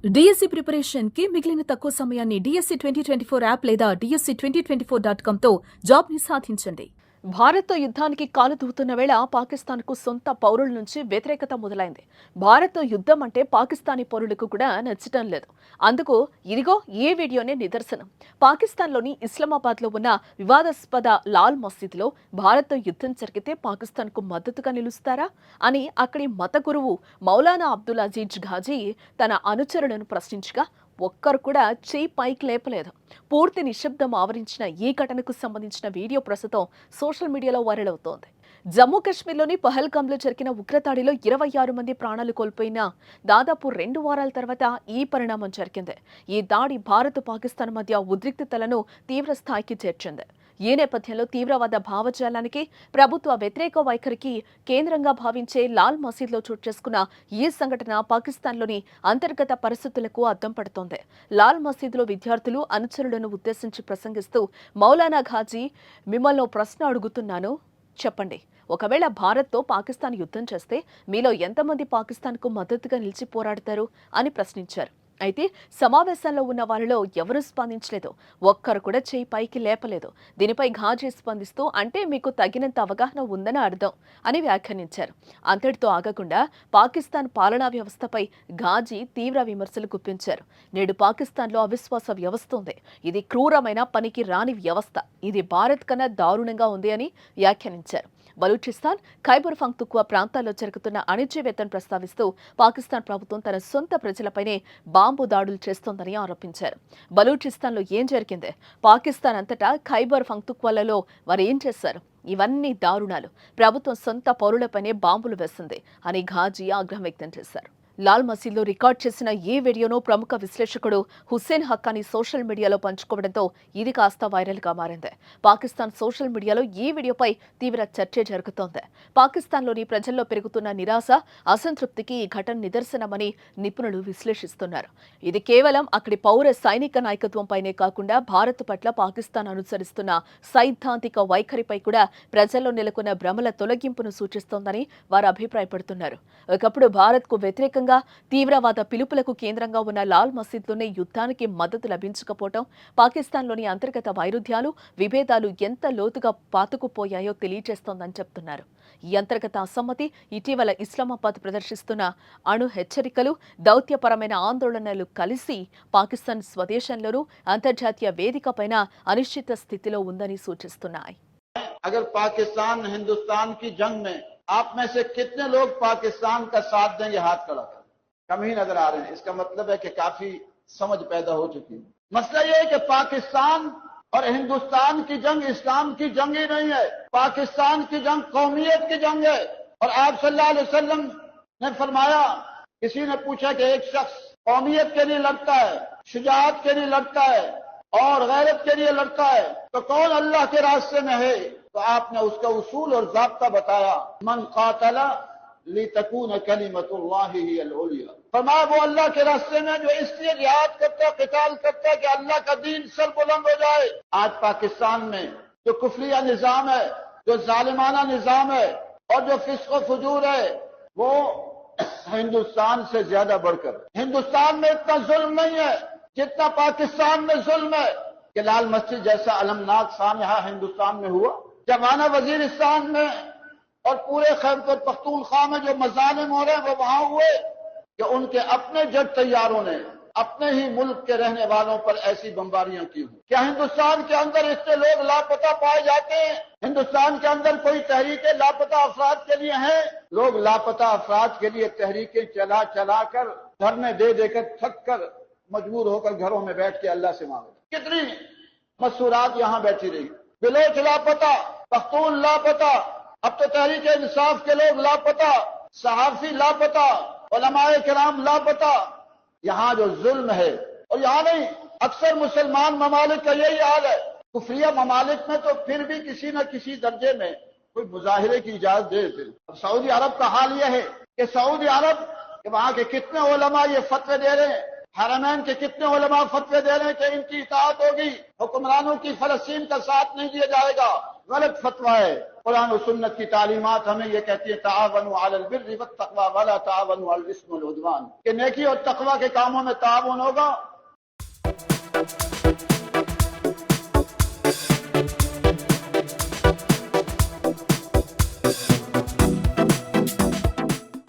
DSC preparation కి మిగిలిన తక్కువ సమయాన్ని డిఎస్సి 2024 యాప్ లేదా DSC2024.com తో జాబ్ ని సాధించండి. భారత్తో యుద్ధానికి కాలు దూతున్న వేళ పాకిస్తాన్కు సొంత పౌరుల నుంచి వ్యతిరేకత మొదలైంది. భారత్తో యుద్ధం అంటే పాకిస్తానీ పౌరులకు కూడా నచ్చటం లేదు. అందుకు ఇదిగో ఈ వీడియోనే నిదర్శనం. పాకిస్తాన్లోని ఇస్లామాబాద్లో ఉన్న వివాదాస్పద లాల్ మసీదులో భారత్తో యుద్ధం జరిగితే పాకిస్తాన్కు మద్దతుగా నిలుస్తారా అని అక్కడి మత గురువు మౌలానా అబ్దుల్ అజీజ్ ఘాజీ తన అనుచరులను ప్రశ్నించగా ఒక్కరు కూడా చేయి పైకి లేపలేదు. పూర్తి నిశ్శబ్దం ఆవరించిన ఈ ఘటనకు సంబంధించిన వీడియో ప్రస్తుతం సోషల్ మీడియాలో వైరల్ అవుతోంది. జమ్మూ కాశ్మీర్లోని పహల్గామ్లో జరిగిన ఉగ్రదాడిలో 26 మంది ప్రాణాలు కోల్పోయిన దాదాపు 2 వారాల తర్వాత ఈ పరిణామం జరిగింది. ఈ దాడి భారత్ పాకిస్తాన్ మధ్య ఉద్రిక్తతలను తీవ్ర స్థాయికి చేర్చింది. ఈ నేపథ్యంలో తీవ్రవాద భావజాలానికి ప్రభుత్వ వ్యతిరేక వైఖరికి కేంద్రంగా భావించే లాల్ మసీద్లో చోటు చేసుకున్న ఈ సంఘటన పాకిస్తాన్లోని అంతర్గత పరిస్థితులకు అద్దం పడుతోంది. లాల్ మసీద్లో విద్యార్థులు అనుచరులను ఉద్దేశించి ప్రసంగిస్తూ మౌలానా ఘాజీ, మిమ్మల్ని ప్రశ్న అడుగుతున్నాను, చెప్పండి. ఒకవేళ భారత్తో పాకిస్తాన్ యుద్ధం చేస్తే మీలో ఎంతమంది పాకిస్తాన్కు మద్దతుగా నిలిచి పోరాడతారు అని ప్రశ్నించారు. అయితే సమావేశంలో ఉన్న వారిలో ఎవరూ స్పందించలేదు. ఒక్కరు కూడా చేయి పైకి లేపలేదు. దీనిపై ఘాజీ స్పందిస్తూ అంటే మీకు తగినంత అవగాహన ఉందని అర్థం అని వ్యాఖ్యానించారు. అంతటితో ఆగకుండా పాకిస్తాన్ పాలనా వ్యవస్థపై ఘాజీ తీవ్ర విమర్శలు గుప్పించారు. నేడు పాకిస్తాన్లో అవిశ్వాస వ్యవస్థ ఉంది. ఇది క్రూరమైన పనికి రాని వ్యవస్థ. ఇది భారత్ కన్నా దారుణంగా ఉంది అని వ్యాఖ్యానించారు. బలూచిస్తాన్, ఖైబర్ పఖ్తూన్ఖ్వా ప్రాంతాల్లో జరుగుతున్న అణచివేతను ప్రస్తావిస్తూ పాకిస్తాన్ ప్రభుత్వం తన సొంత ప్రజలపైనే బాంబు దాడులు చేస్తోందని ఆరోపించారు. బలూచిస్తాన్లో ఏం జరిగింది? పాకిస్తాన్ అంతటా ఖైబర్ పఖ్తూన్ఖ్వాలలో వారు ఏం చేశారు? ఇవన్నీ దారుణాలు. ప్రభుత్వం సొంత పౌరులపైనే బాంబులు వేసింది అని ఘాజీ ఆగ్రహం వ్యక్తం చేశారు. లాల్ మసీద్లో రికార్డ్ చేసిన ఈ వీడియోను ప్రముఖ విశ్లేషకుడు హుస్సేన్ హక్కానీ సోషల్ మీడియాలో పంచుకోవడంతో ఇది కాస్త వైరల్గా మారింది. పాకిస్తాన్ సోషల్ మీడియాలో ఈ వీడియోపై తీవ్ర చర్చ జరుగుతోంది. పాకిస్తాన్లోని ప్రజల్లో పెరుగుతున్న నిరాశ, అసంతృప్తికి ఈ ఘటన నిదర్శనమని నిపుణులు విశ్లేషిస్తున్నారు. ఇది కేవలం అక్కడి పౌర సైనిక నాయకత్వంపైనే కాకుండా భారత్ పట్ల పాకిస్తాన్ అనుసరిస్తున్న సైద్ధాంతిక వైఖరిపై కూడా ప్రజల్లో నెలకొన్న భ్రమల తొలగింపును సూచిస్తోందని వారు అభిప్రాయపడుతున్నారు. ఒకప్పుడు భారత్కు వ్యతిరేకంగా తీవ్రవాద పిలుపులకు కేంద్రంగా ఉన్న లాల్ మసీద్లోనే యుద్ధానికి మద్దతు లభించకపోవడం పాకిస్తాన్లోని అంతర్గత వైరుధ్యాలు, విభేదాలు ఎంత లోతుగా పాతుకుపోయాయో తెలియజేస్తోందని చెప్తున్నారు. ఈ అంతర్గత అసమ్మతి ఇటీవల ఇస్లామాబాద్ ప్రదర్శిస్తున్న అణు హెచ్చరికలు, దౌత్యపరమైన ఆందోళనలు కలిసి పాకిస్తాన్ స్వదేశంలోనూ అంతర్జాతీయ వేదికపైన అనిశ్చిత స్థితిలో ఉందని సూచిస్తున్నాయి. अगर पाकिस्तान हिंदुस्तान की जंग में आप में से कितने लोग पाकिस्तान का साथ देंगे? हाथ खड़ा कर। कम ही नजर आ रहे हैं। इसका मतलब है कि काफी समझ पैदा हो चुकी है। मसला यह है कि पाकिस्तान और हिंदुस्तान की जंग इस्लाम की जंग ही नहीं है। पाकिस्तान की जंग कौमियत की जंग है। और आप सल्लल्लाहु अलैहि वसल्लम ने फरमाया, किसी ने पूछा कि एक शख्स कौमियत के लिए लड़ता है, शुजाअत के लिए लड़ता है और गैरत के लिए लड़ता है, तो कौन अल्लाह के रास्ते में है? तो आपने उसका उसूल और ज़ाब्ता बताया, मन क़ातला लितकून कलिमतुल्लाहि हियल उलिया। फरमाया वो अल्लाह के रास्ते में जो इसलिए जिहाद करता है, क़िताल करता है कि अल्लाह का दीन सरबुलंद हो जाए। आज पाकिस्तान में जो कुफरिया निज़ाम है, जो जालिमाना निज़ाम है और जो फिस्क़ व फुजूर है, वो हिंदुस्तान से ज्यादा बढ़कर, हिंदुस्तान में इतना जुल्म नहीं है जितना पाकिस्तान में जुल्म है। कि लाल मस्जिद जैसा अलमनाक सानहा हिंदुस्तान में हुआ, जमाना वजीरिस्तान में और पूरे खैबर पख्तूनख्वा में जो मजालिम हो रहे हैं वो वहां हुए कि उनके अपने जेट तैयारों ने अपने ही मुल्क के रहने वालों पर ऐसी बमबारियां की हुई। क्या हिंदुस्तान के अंदर इतने लोग लापता पाए जाते हैं? हिंदुस्तान के अंदर कोई तहरीकें लापता अफराद के लिए हैं? लोग लापता अफराद के लिए तहरीकें चला चला कर, धरने दे देकर, थक कर मजबूर होकर घरों में बैठ के अल्लाह से मांगे। कितनी मसूरात यहाँ बैठी रही। बिलोच लापता, पख्तून लापता, अब तो तहरीक इंसाफ के लोग लापता, सहाफी लापता, उलमाए किराम लापता। यहाँ जो जुल्म है, और यहाँ नहीं, अक्सर मुसलमान ममालिक का यही हाल है। कुफरिया ममालिक में तो फिर भी किसी न किसी दर्जे में कोई मुजाहिरे की इजाजत दे देते। अब सऊदी अरब का हाल यह है कि सऊदी अरब के वहां के कितने उलमा ये फतवे दे रहे हैं, हरमैन के कितने उलमा फतवे दे रहे हैं कि इनकी इताअत होगी, हुक्मरानों की फलस्तीन का साथ नहीं दिया जाएगा। गलत फतवा है। कुरान और सुन्नत की तालीमात हमें ये कहती है तावनु अलल बिर्रि वत तक़वा वला तावनु अलल इस्मि वल उद्वान, कि नेकी और तकवा के कामों में ताउन होगा